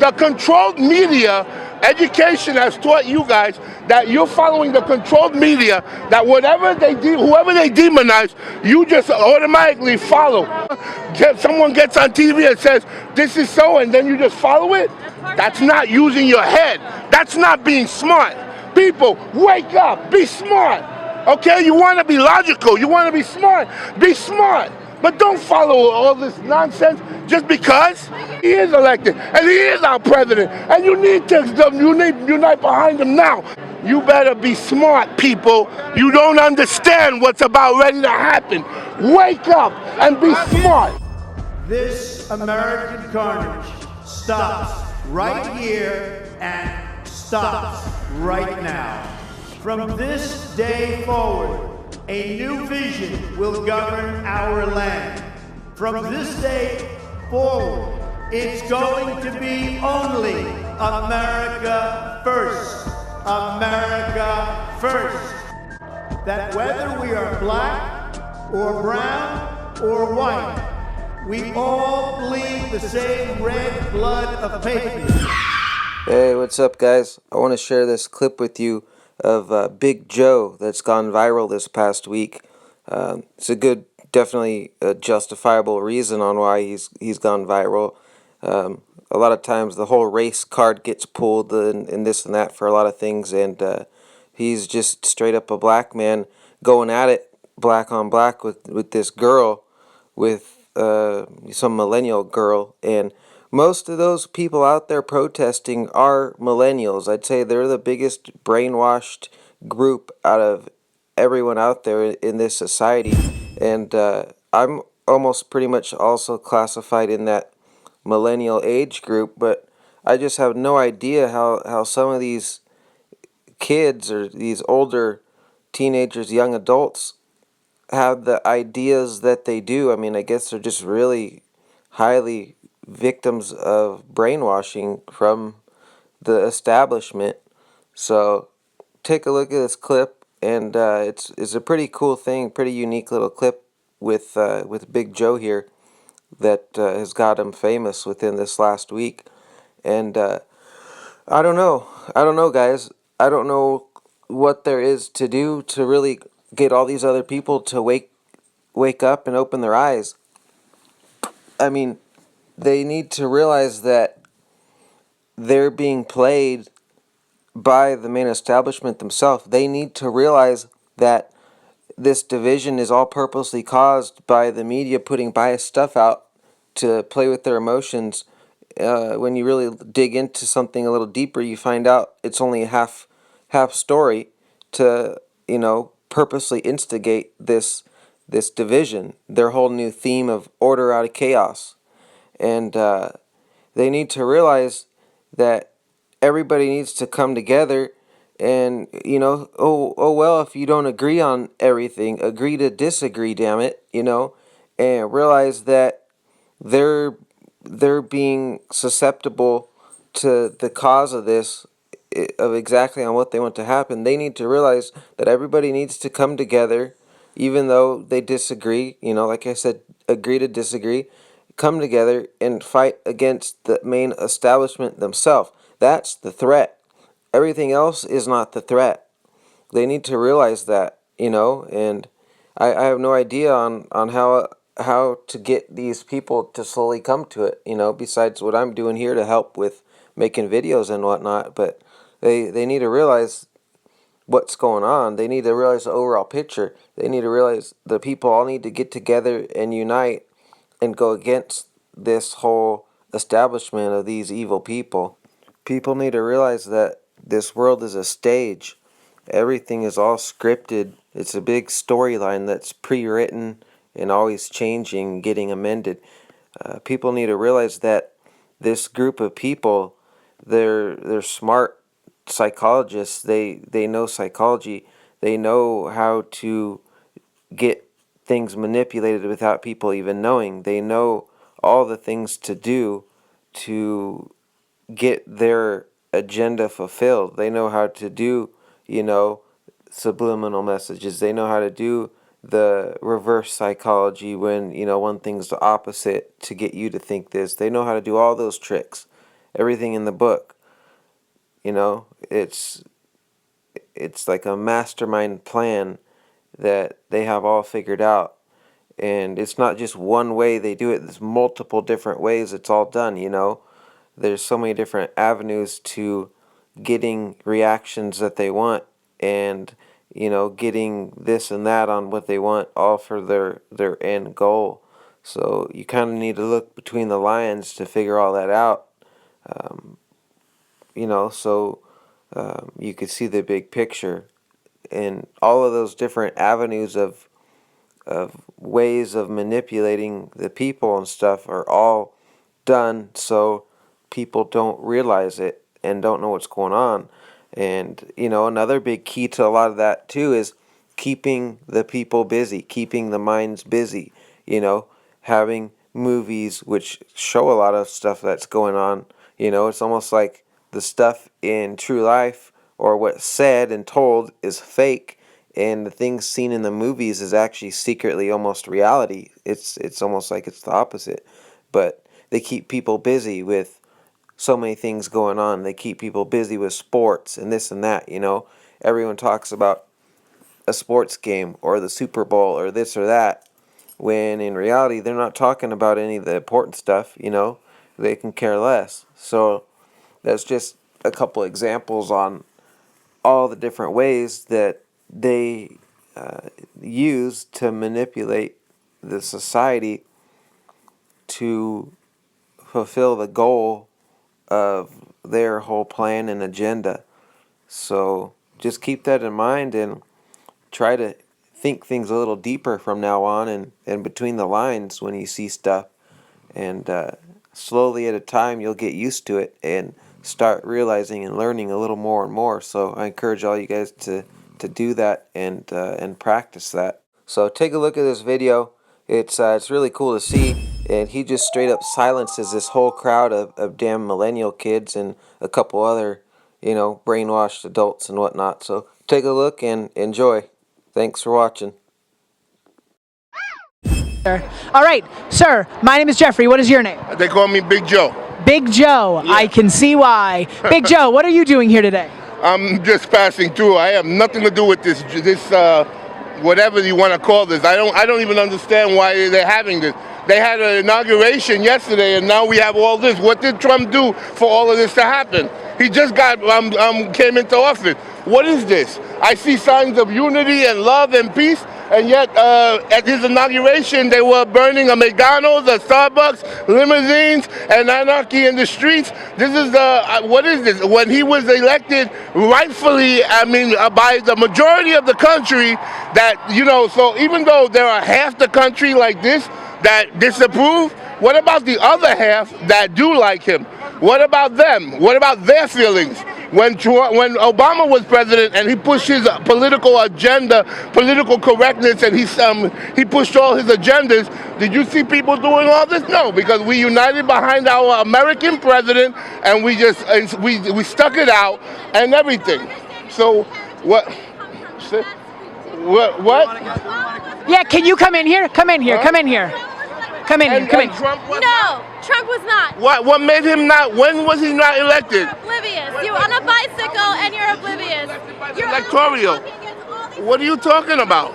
the controlled media, education has taught you guys that you're following the controlled media, that whoever they demonize, you just automatically follow. Someone gets on TV and says, this is so, and then you just follow it? That's not using your head. That's not being smart. People, wake up, be smart. Okay, you want to be logical, you want to be smart, but don't follow all this nonsense just because he is elected and he is our president, and you need to unite behind him now. You better be smart, people. You don't understand what's about ready to happen. Wake up and be smart. This American carnage stops right here and stops right now. From this day forward, a new vision will govern our land. From this day forward, it's going to be only America first. America first. That whether we are black or brown or white, we all bleed the same red blood of patriots. Hey, what's up, guys? I want to share this clip with you of Big Joe that's gone viral this past week. It's a good, definitely a justifiable reason on why he's gone viral. A lot of times the whole race card gets pulled and this and that for a lot of things, and he's just straight up a black man going at it, black on black, with this girl, with some millennial girl, and most of those people out there protesting are millennials. I'd say they're the biggest brainwashed group out of everyone out there in this society, and I'm almost pretty much also classified in that millennial age group, but I just have no idea how some of these kids or these older teenagers, young adults, have the ideas that they do. I mean, I guess they're just really highly victims of brainwashing from the establishment. So take a look at this clip, and it's a pretty cool thing, pretty unique little clip with Big Joe here that has got him famous within this last week. And I don't know, guys. I don't know what there is to do to really get all these other people to wake up and open their eyes. I mean, they need to realize that they're being played by the main establishment themselves. They need to realize that this division is all purposely caused by the media putting biased stuff out to play with their emotions. When you really dig into something a little deeper, you find out it's only a half story to, purposely instigate this division, their whole new theme of order out of chaos. And they need to realize that everybody needs to come together and, oh well, if you don't agree on everything, agree to disagree, damn it, and realize that they're being susceptible to the cause of this, of exactly on what they want to happen. They need to realize that everybody needs to come together, even though they disagree, like I said, agree to disagree, come together and fight against the main establishment themselves. That's the threat. Everything else is not the threat. They need to realize that, and I have no idea on how to get these people to slowly come to it, besides what I'm doing here to help with making videos and whatnot. But they need to realize what's going on. They need to realize the overall picture. They need to realize the people all need to get together and unite and go against this whole establishment of these evil people. People need to realize that this world is a stage. Everything is all scripted. It's a big storyline that's pre-written and always changing, getting amended. People need to realize that this group of people, they're smart psychologists. They know psychology. They know how to get things manipulated without people even knowing. They know all the things to do to get their agenda fulfilled. They know how to do, subliminal messages. They know how to do the reverse psychology when, one thing's the opposite to get you to think this. They know how to do all those tricks. everything in the book. You know, it's like a mastermind plan that they have all figured out. And it's not just one way they do it. There's multiple different ways it's all done, you know. There's so many different avenues to getting reactions that they want, and, you know, getting this and that on what they want, all for their end goal. So you kind of need to look between the lines to figure all that out. You know, so you could see the big picture. And all of those different avenues of ways of manipulating the people and stuff are all done so people don't realize it and don't know what's going on. And, you know, another big key to a lot of that too is keeping the people busy, keeping the minds busy, you know, having movies which show a lot of stuff that's going on. You know, it's almost like the stuff in true life or what's said and told is fake, and the things seen in the movies is actually secretly almost reality. It's almost like it's the opposite. But they keep people busy with so many things going on. They keep people busy with sports and this and that, you know. Everyone talks about a sports game or the Super Bowl or this or that, when in reality they're not talking about any of the important stuff, you know. They can care less. So that's just a couple examples on all the different ways that they use to manipulate the society to fulfill the goal of their whole plan and agenda. So just keep that in mind and try to think things a little deeper from now on, and between the lines when you see stuff. And slowly at a time you'll get used to it and start realizing and learning a little more and more. So I encourage all you guys to do that and practice that. So take a look at this video. It's really cool to see. And he just straight up silences this whole crowd of damn millennial kids and a couple other, you know, brainwashed adults and whatnot. So take a look and enjoy. Thanks for watching. All right, sir, my name is Jeffrey. What is your name? They call me Big Joe. Big Joe. Yeah. I can see why. Big Joe, what are you doing here today? I'm just passing through. I have nothing to do with this whatever you want to call this. I don't even understand why they're having this. They had an inauguration yesterday, and now we have all this. What did Trump do for all of this to happen? He just came into office. What is this? I see signs of unity and love and peace, and yet at his inauguration they were burning a McDonald's, a Starbucks, limousines, and anarchy in the streets. This is what is this? When he was elected rightfully, I mean, by the majority of the country, that, you know, so even though there are half the country like this that disapprove, what about the other half that do like him? What about them? What about their feelings? When Obama was president and he pushed his political agenda, political correctness, and he pushed all his agendas, did you see people doing all this? No, because we united behind our American president, and we just we stuck it out and everything. So what? What? Yeah, can you come in here? Come in here. Huh? Come in here. Come in here. Come in. Trump was No, Trump was not. What made him not? When was he not elected? You're oblivious. You're on a bicycle and you're oblivious. You're Electoral. What are you talking about?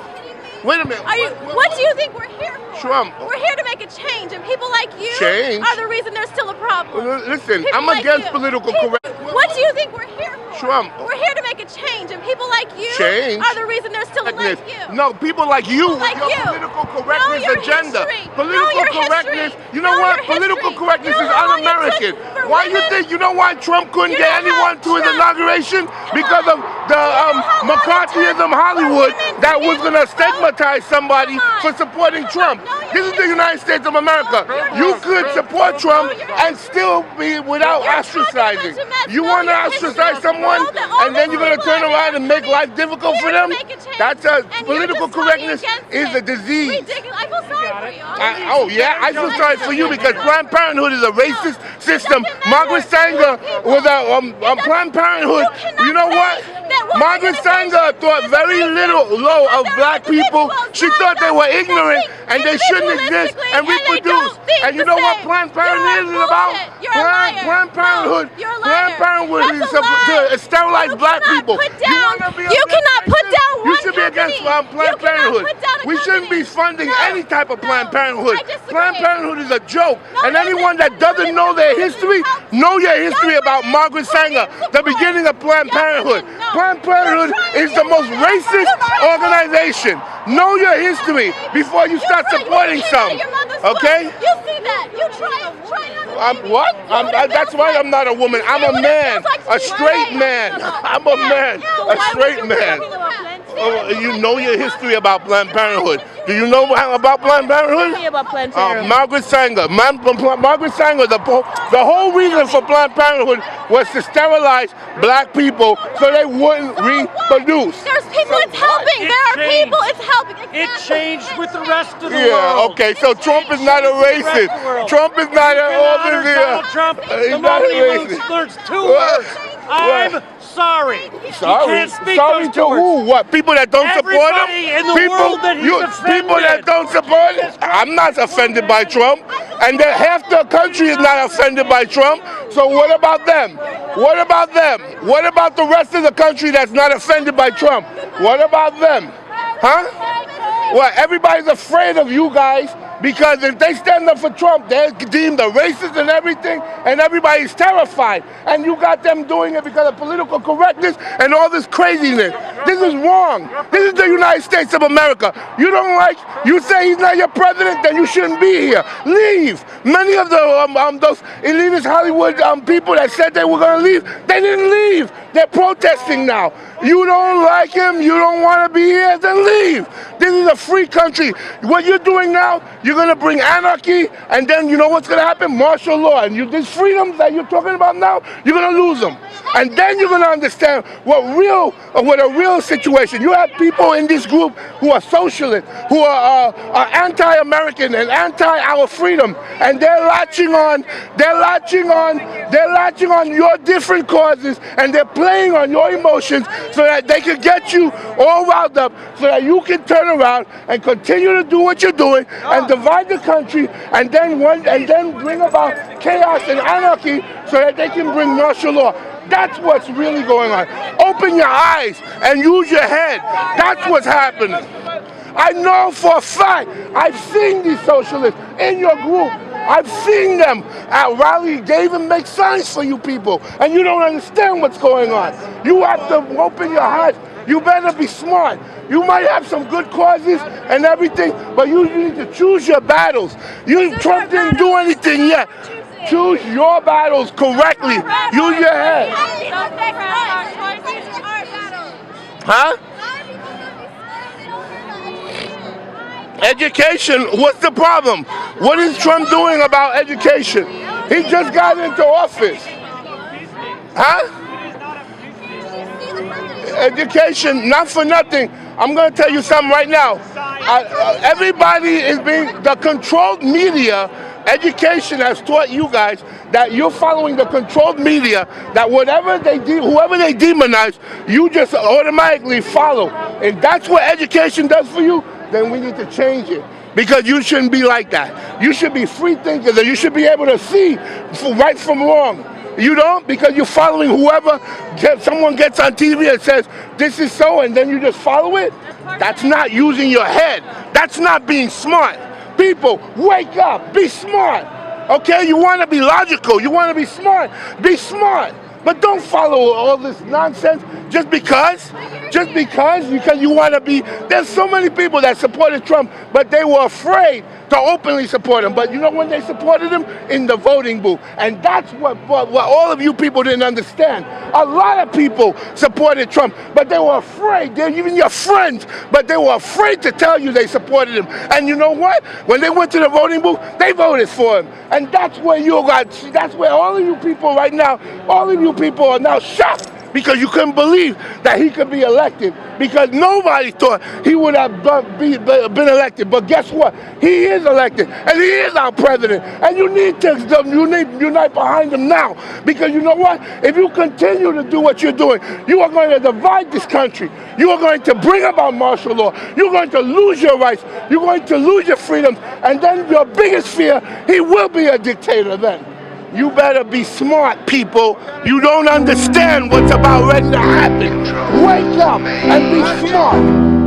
Wait a minute. What do you think we're here for? Trump. We're here to make a change, and people like you Change? are the reason there's still a problem. Listen, People I'm like against you. political correctness. What do you think we're here for? Trump. We're here to make a change, and people like you Change? are the reason there's still like you. No, people like you with Like your you. political correctness Know your agenda. history. Political Know your correctness. history. You know Know what? your Political history. correctness You is know how long it un-American. took for Why you women? think? You know why Trump couldn't You get know how anyone to his Trump- inauguration? Because of the how long it McCarthyism took Hollywood for women that to was get going to votes? stigmatize somebody Come on. for supporting Trump. Know your This is the history. United States of America. Know your You history. could support Trump Know your and still be without You're talking ostracizing. about your mess. You Know want to your ostracize history. someone, Know that all and then these you're going to people turn are around and make life difficult here for to them? make a change. That's And you're political just correctness fighting is against a disease. Ridiculous. I feel sorry for you. Oh yeah, I feel sorry for you because Planned Parenthood is a racist system. Margaret Sanger was a Planned Parenthood. You know what? Margaret Sanger thought very little low of black people. She thought they were ignorant and they shouldn't exist and reproduce. And you know what Planned Parenthood is about? Planned Parenthood. Planned Parenthood is to sterilize black people. You cannot put down one. You should be against Planned Parenthood. We shouldn't be funding any type of Planned Parenthood. Planned Parenthood is a joke. And anyone that doesn't know their history, know your history about Margaret Sanger, the beginning of Planned Parenthood. Planned Parenthood is the most racist organization. Know your history before you start supporting some. Okay? You see that? You try What? That's why I'm not a woman. I'm a man, a straight man. I'm a man, a straight man. You know your history about Planned Parenthood. Do you know about Planned Parenthood? Tell me about Planned Parenthood. Margaret Sanger. Margaret Sanger, the whole reason for Planned Parenthood was to sterilize black people so they wouldn't reproduce. There's people it's helping. There are people it's helping. It changed with the rest of the world. Yeah, okay, so Trump is not a racist. Trump is not Donald Trump, the moment he learns two words. I'm sorry. Sorry? You can't speak Sorry those to who? What? People that don't support him? Everybody in the world that he's offended. People that don't support him? I'm not offended by Trump. And half the country is not offended by Trump. So what about them? What about them? What about the rest of the country that's not offended by Trump? What about them? Huh? Well, everybody's afraid of you guys because if they stand up for Trump, they're deemed a racist and everything, and everybody's terrified. And you got them doing it because of political correctness and all this craziness. This is wrong. This is the United States of America. You don't like, you say he's not your president, then you shouldn't be here. Leave. Many of the those elitist Hollywood people that said they were going to leave, they didn't leave. They're protesting now. You don't like him, you don't want to be here, then leave. This is a free country. What you're doing now, you're going to bring anarchy, and then you know what's going to happen? Martial law. And these freedoms that you're talking about now, you're going to lose them. And then you're going to understand what a real situation. You have people in this group who are socialists, who are anti-American and anti-our freedom, and they're latching on your different causes, and they're playing on your emotions so that they can get you all riled up, so that you can turn around and continue to do what you're doing and divide the country, and then bring about chaos and anarchy so that they can bring martial law. That's what's really going on. Open your eyes and use your head. That's what's happening. I know for a fact, I've seen these socialists in your group. I've seen them at rallies. They even make signs for you people, and you don't understand what's going on. You have to open your eyes. You better be smart. You might have some good causes and everything, but you need to choose your battles. Trump didn't do anything yet. Choose your battles correctly. Use your head. Huh? Education, what's the problem? What is Trump doing about education? He just got into office. Huh? Education, not for nothing. I'm going to tell you something right now. Everybody is the controlled media. Education has taught you guys that you're following the controlled media, that whoever they demonize, you just automatically follow. If that's what education does for you, then we need to change it. Because you shouldn't be like that. You should be free thinkers, and you should be able to see right from wrong. You don't, because you're following whoever, someone gets on TV and says, this is so, and then you just follow it. That's not using your head. That's not being smart. People, wake up, be smart. Okay, you want to be logical, you want to be smart, be smart. But don't follow all this nonsense just because you want to be. There's so many people that supported Trump, but they were afraid to openly support him. But you know when they supported him? In the voting booth. And that's what all of you people didn't understand. A lot of people supported Trump, but they were afraid. They're even your friends, but they were afraid to tell you they supported him. And you know what? When they went to the voting booth, they voted for him. And that's where all of you people right now, all of you people are now shocked because you couldn't believe that he could be elected, because nobody thought he would have been elected. But guess what? He is elected, and he is our president. And you need to unite behind him now, because you know what? If you continue to do what you're doing, you are going to divide this country. You are going to bring about martial law. You're going to lose your rights. You're going to lose your freedoms. And then your biggest fear, he will be a dictator then. You better be smart, people. You don't understand what's about ready to happen. Wake up and be smart.